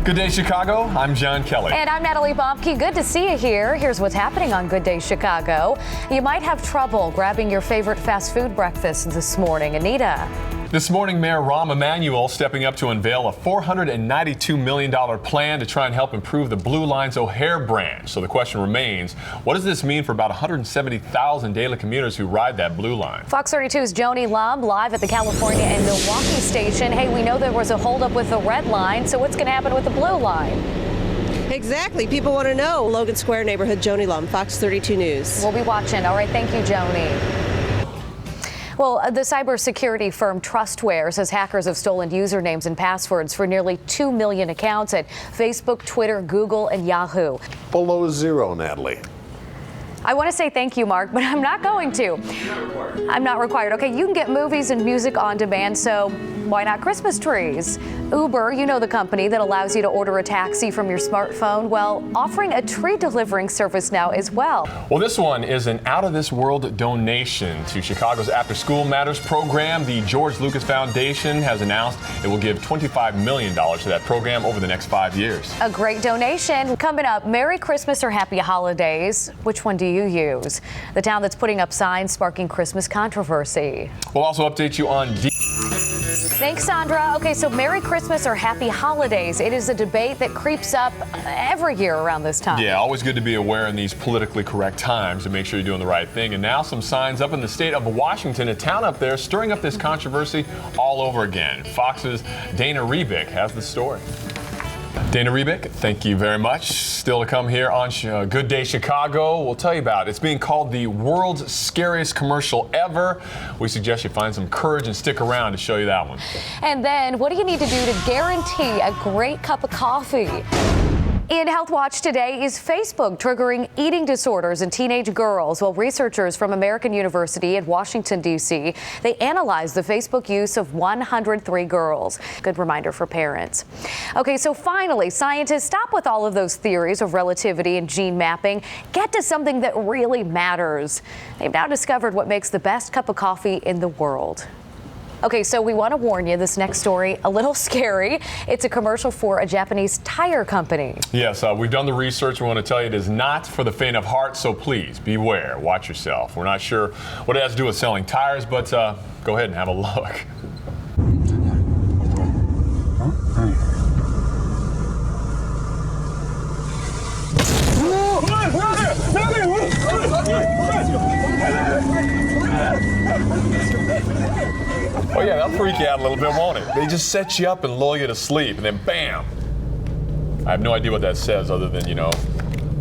Good day, Chicago. I'm John Kelly. And I'm Natalie Bomke. Good to see you here. Here's what's happening on Good Day Chicago. You might have trouble grabbing your favorite fast food breakfast this morning. Anita. This morning, Mayor Rahm Emanuel stepping up to unveil a $492 million plan to try and help improve the Blue Line's O'Hare branch. So the question remains, what does this mean for about 170,000 daily commuters who ride that Blue Line? Fox 32's Joni Lum live at the California and Milwaukee station. Hey, we know there was a holdup with the Red Line, so what's going to happen with the Blue Line? Exactly. People want to know. Logan Square neighborhood, Joni Lum, Fox 32 News. We'll be watching. All right, thank you, Joni. Well, the cybersecurity firm Trustware says hackers have stolen usernames and passwords for nearly 2 million accounts at Facebook, Twitter, Google, and Yahoo. Below zero, Natalie. I want to say thank you, Mark, but I'm not going to. I'm not required. Okay, you can get movies and music on demand, so why not Christmas trees? Uber, you know the company that allows you to order a taxi from your smartphone, well, offering a tree delivering service now as well. Well, this one is an out-of-this-world donation to Chicago's After School Matters program. The George Lucas Foundation has announced it will give $25 million to that program over the next 5 years. A great donation. Coming up, Merry Christmas or Happy Holidays. Which one do you use? The town that's putting up signs sparking Christmas controversy. We'll also update you on Thanks, Sandra. Okay, so Merry Christmas or Happy Holidays. It is a debate that creeps up every year around this time. Yeah, always good to be aware in these politically correct times to make sure you're doing the right thing. And now some signs up in the state of Washington, a town up there stirring up this controversy all over again. Fox's Dana Rebick has the story. Dana Rebick, thank you very much. Still to come here on Good Day Chicago. We'll tell you about it. It's being called the world's scariest commercial ever. We suggest you find some courage and stick around to show you that one. And then, what do you need to do to guarantee a great cup of coffee? In Health Watch today, is Facebook triggering eating disorders in teenage girls? Well, researchers from American University in Washington, D.C., they analyzed the Facebook use of 103 girls. Good reminder for parents. Okay, so finally, scientists stop with all of those theories of relativity and gene mapping. Get to something that really matters. They've now discovered what makes the best cup of coffee in the world. Okay, so we want to warn you, this next story, a little scary. It's a commercial for a Japanese tire company. Yes, we've done the research. We want to tell you it is not for the faint of heart, so please beware, watch yourself. We're not sure what it has to do with selling tires, but go ahead and have a look. Oh yeah, that'll freak you out a little bit, won't it? They just set you up and lull you to sleep, and then bam! I have no idea what that says other than, you know,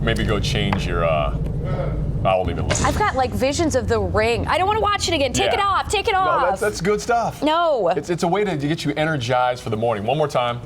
maybe go change your, I'll leave it alone. I've got like visions of The Ring. I don't want to watch it again. Take it off. Take it off. No, that's good stuff. No. It's a way to get you energized for the morning. One more time.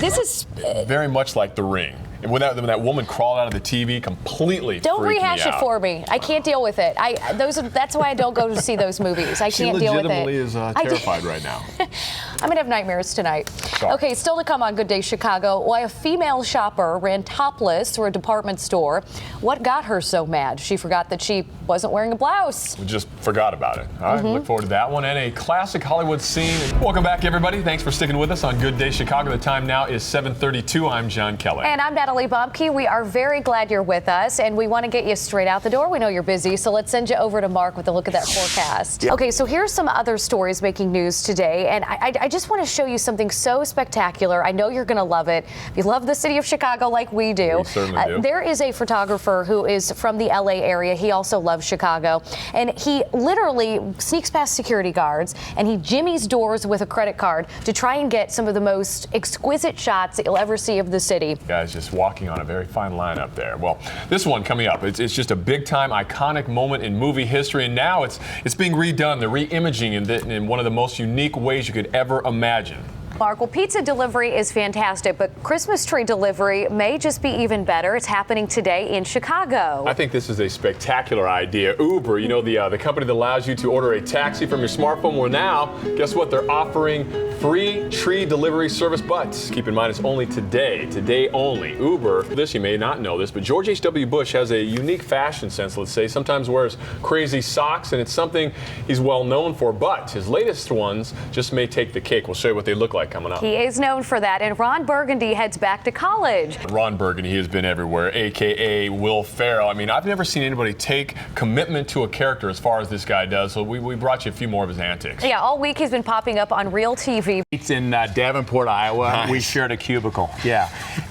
This is very much like The Ring. And when that woman crawled out of the TV, completely don't rehash it for me. I can't deal with it. That's why I don't go to see those movies. I can't deal with it. She legitimately is terrified right now. I'm going to have nightmares tonight. Sorry. Okay, still to come on Good Day Chicago. Why a female shopper ran topless through a department store. What got her so mad? She forgot that she wasn't wearing a blouse. We just forgot about it. All right, look forward to that one. And a classic Hollywood scene. Welcome back, everybody. Thanks for sticking with us on Good Day Chicago. The time now is 7:32. I'm John Kelly. And I'm Natalie Bomke. We are very glad you're with us, and we want to get you straight out the door. We know you're busy, so let's send you over to Mark with a look at that forecast. Yep. Okay, so here's some other stories making news today, and I just want to show you something so spectacular. I know you're going to love it. If you love the city of Chicago like we do. We certainly do. There is a photographer who is from the LA area. He also loves Chicago, and he literally sneaks past security guards, and he jimmies doors with a credit card to try and get some of the most exquisite shots that you'll ever see of the city. Guys just walking on a very fine line up there. Well, this one coming up, it's just a big-time iconic moment in movie history, and now it's being redone. They're re-imaging in one of the most unique ways you could ever imagine. Mark, well, pizza delivery is fantastic, but Christmas tree delivery may just be even better. It's happening today in Chicago. I think this is a spectacular idea. Uber, you know, the company that allows you to order a taxi from your smartphone. Well, now, guess what? They're offering free tree delivery service, but keep in mind it's only today only. Uber, this you may not know this, but George H.W. Bush has a unique fashion sense, let's say. Sometimes wears crazy socks, and it's something he's well known for, but his latest ones just may take the cake. We'll show you what they look like like coming up. He is known for that. And Ron Burgundy heads back to college. Ron Burgundy, he has been everywhere, a.k.a. Will Ferrell. I mean, I've never seen anybody take commitment to a character as far as this guy does, so we brought you a few more of his antics. Yeah, all week he's been popping up on real TV. It's in Davenport, Iowa. Nice. We shared a cubicle. Yeah.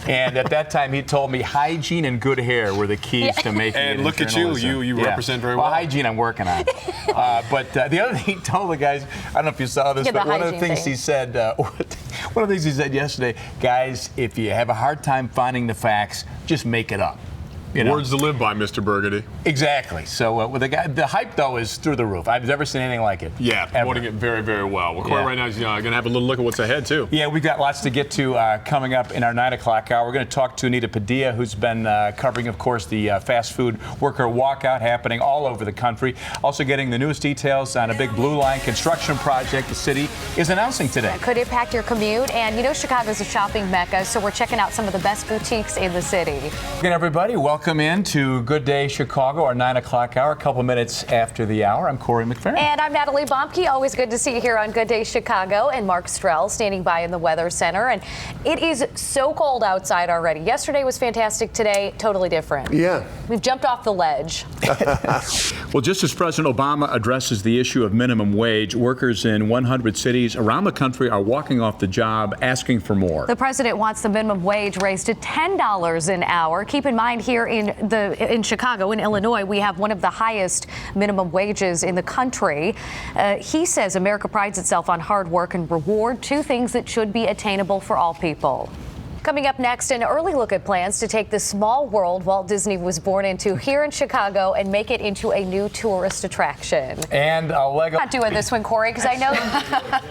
And at that time, he told me hygiene and good hair were the keys to making it. And look at you. You represent very well. Well, hygiene I'm working on. But the other thing he told the guys, I don't know if you saw this, Yeah, but the one of the hygiene things thing. he said, one of the things he said yesterday, guys, if you have a hard time finding the facts, just make it up. You know? Words to live by, Mr. Burgundy. Exactly. So with the hype though is through the roof. I've never seen anything like it. Yeah, ever. promoting it very, very well. Well, Corey Yeah. right now is going to have a little look at what's ahead, too. Yeah, we've got lots to get to coming up in our 9 o'clock hour. We're going to talk to Anita Padilla, who's been covering, of course, the fast food worker walkout happening all over the country. Also getting the newest details on a big Blue Line construction project the city is announcing today. Could impact your commute. And you know Chicago's a shopping mecca, so we're checking out some of the best boutiques in the city. Again, everybody, welcome in to Good Day Chicago, our 9 o'clock hour, a couple minutes after the hour. I'm Corey McFerrin. And I'm Natalie Bomke. Always good to see you here on Good Day Chicago. And Mark Strell standing by in the Weather Center. And it is so cold outside already. Yesterday was fantastic. Today, totally different. Yeah. We've jumped off the ledge. Well, just as President Obama addresses the issue of minimum wage, workers in 100 cities around the country are walking off the job asking for more. The president wants the minimum wage raised to $10 an hour. Keep in mind here in Chicago, in Illinois, we have one of the highest minimum wages in the country. He says America prides itself on hard work and reward, two things that should be attainable for all people. Coming up next, an early look at plans to take the small world Walt Disney was born into here in Chicago and make it into a new tourist attraction. And a Lego. I'm not doing this one, Corey, because I know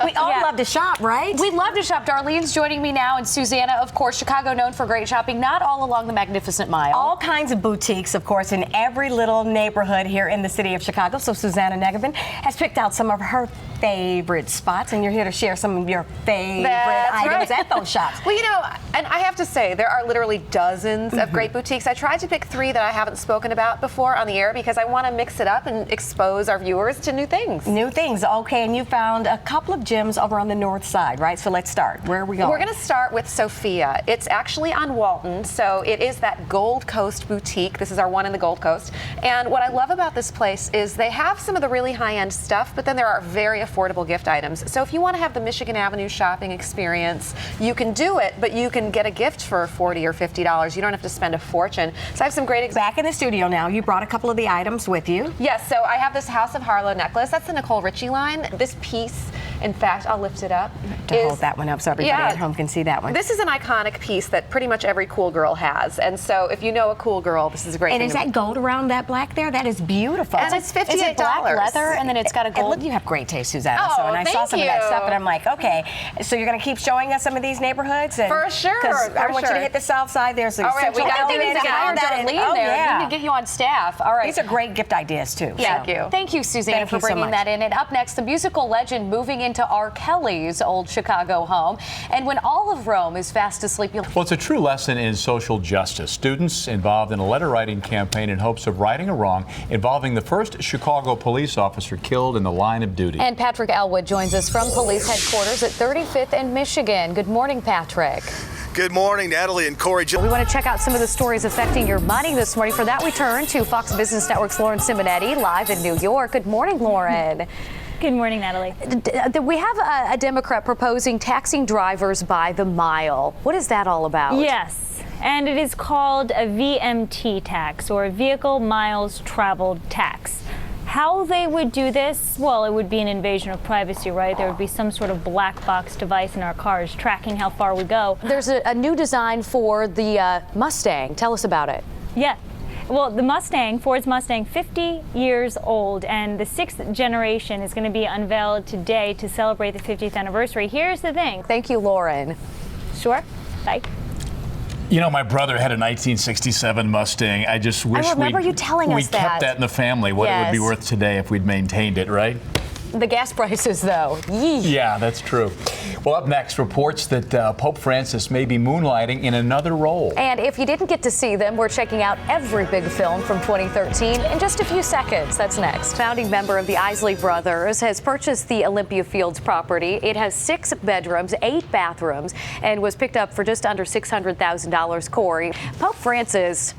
We all love to shop, right? we love to shop. Darlene's joining me now, and Susanna, of course, Chicago known for great shopping, not all along the Magnificent Mile. All kinds of boutiques, of course, in every little neighborhood here in the city of Chicago. So Susanna Negevin has picked out some of her favorite spots, and you're here to share some of your favorite That's items right. at those shops. Well, you know, and I have to say, there are literally dozens of great boutiques. I tried to pick 3 that I haven't spoken about before on the air because I want to mix it up and expose our viewers to new things. New things, okay, and you found a couple of gyms over on the north side, right? So let's start. Where are we going? We're going to start with Sophia. It's actually on Walton, so it is that Gold Coast boutique. This is our one in the Gold Coast. And what I love about this place is they have some of the really high-end stuff, but then there are very affordable gift items. So if you want to have the Michigan Avenue shopping experience, you can do it, but you can get a gift for $40 or $50. You don't have to spend a fortune. So I have some great back in the studio now. You brought a couple of the items with you. Yes, so I have this House of Harlow necklace. That's the Nicole Richie line. This piece, in fact, I'll lift it up. Hold that one up so everybody at home can see that one. This is an iconic piece that pretty much every cool girl has. And so if you know a cool girl, this is a great And thing. is that gold around that black there? That is beautiful. And it's $58. Is it black leather and then it's got a And gold? look, you have great taste, Susanna. Oh, so, and I saw thank some of that you. stuff, and I'm like, okay. So you're going to keep showing us some of these neighborhoods? And, For sure, 'cause I for want you to sure. hit the south side. There's a All right, we central got element things to behind hire that. And- Darlene oh, there. yeah. We need to get you on staff. All right. These are great gift ideas, too. Thank So- you. Thank you, Susanna, Thank for you so bringing much. that in. And up next, the musical legend moving into R. Kelly's old Chicago home. And when all of Rome is fast asleep, you'll Well, it's a true lesson in social justice. Students involved in a letter writing campaign in hopes of righting a wrong involving the first Chicago police officer killed in the line of duty. And Patrick Elwood joins us from police headquarters at 35th and Michigan. Good morning, Patrick. Good morning, Natalie and Corey. We want to check out some of the stories affecting your money this morning. For that, we turn to Fox Business Network's Lauren Simonetti live in New York. Good morning, Lauren. Good morning, Natalie. We have a Democrat proposing taxing drivers by the mile. What is that all about? Yes, and it is called a VMT tax, or a Vehicle Miles Traveled tax. How they would do this? Well, it would be an invasion of privacy, right? There would be some sort of black box device in our cars tracking how far we go. There's a new design for the Mustang. Tell us about it. Yeah. Well, the Mustang, Ford's Mustang, 50 years old, and the 6th generation is going to be unveiled today to celebrate the 50th anniversary. Here's the thing. Thank you, Lauren. Sure. Bye. You know, my brother had a 1967 Mustang. I just wish remember you telling we us kept that. that in the family, what it would be Yes. worth today if we'd maintained it, right? The gas prices, though. Yee. Yeah, that's true. Well, up next, reports that Pope Francis may be moonlighting in another role. And if you didn't get to see them, we're checking out every big film from 2013 in just a few seconds. That's next. Founding member of the Isley Brothers has purchased the Olympia Fields property. It has 6 bedrooms, 8 bathrooms, and was picked up for just under $600,000. Corey, Pope Francis,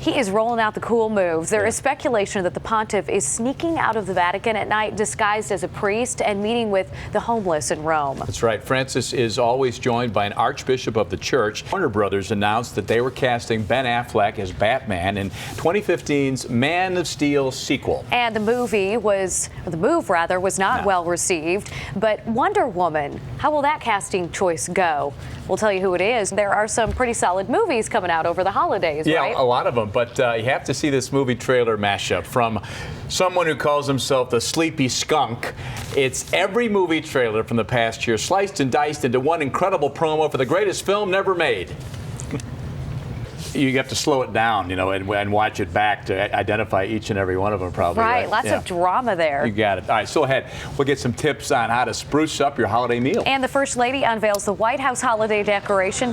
he is rolling out the cool moves. There is speculation that the pontiff is sneaking out of the Vatican at night disguised as a priest and meeting with the homeless in Rome. That's right. Francis is always joined by an archbishop of the church. Warner Brothers announced that they were casting Ben Affleck as Batman in 2015's Man of Steel sequel. And the move was not well received. But Wonder Woman, how will that casting choice go? We'll tell you who it is. There are some pretty solid movies coming out over the holidays, right? Yeah, a lot of them. But you have to see this movie trailer mashup from someone who calls himself the Sleepy Skunk. It's every movie trailer from the past year sliced and diced into one incredible promo for the greatest film never made. You have to slow it down, and watch it back to identify each and every one of them, probably. Right, lots of drama there. You got it. All right, so ahead. We'll get some tips on how to spruce up your holiday meal. And the First Lady unveils the White House holiday decoration.